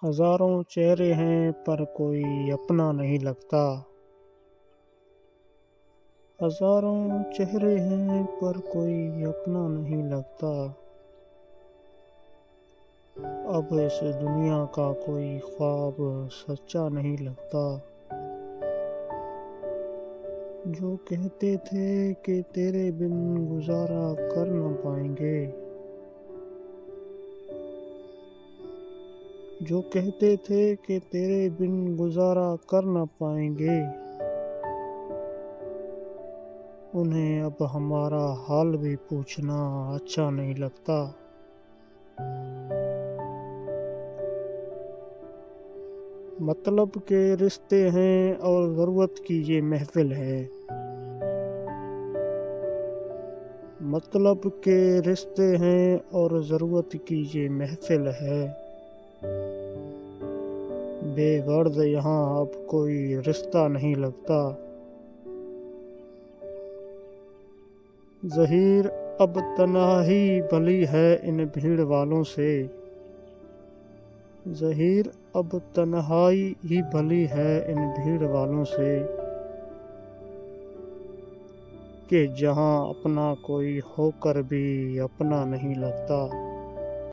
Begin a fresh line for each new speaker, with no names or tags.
ہزاروں چہرے ہیں پر کوئی اپنا نہیں لگتا، ہزاروں چہرے ہیں پر کوئی اپنا نہیں لگتا، اب اس دنیا کا کوئی خواب سچا نہیں لگتا، جو کہتے تھے کہ تیرے بن گزارا کر نہ پائیں گے، جو کہتے تھے کہ تیرے بن گزارا کر نہ پائیں گے، انہیں اب ہمارا حال بھی پوچھنا اچھا نہیں لگتا، مطلب کے رشتے ہیں اور ضرورت کی یہ محفل ہے، مطلب کے رشتے ہیں اور ضرورت کی یہ محفل ہے، بے غرض یہاں اب کوئی رشتہ نہیں لگتا، ظہیر اب تنہائی بھلی ہے ان بھیڑ والوں سے، ظہیر اب تنہائی ہی بھلی ہے ان بھیڑ والوں سے، کہ جہاں اپنا کوئی ہو کر بھی اپنا نہیں لگتا۔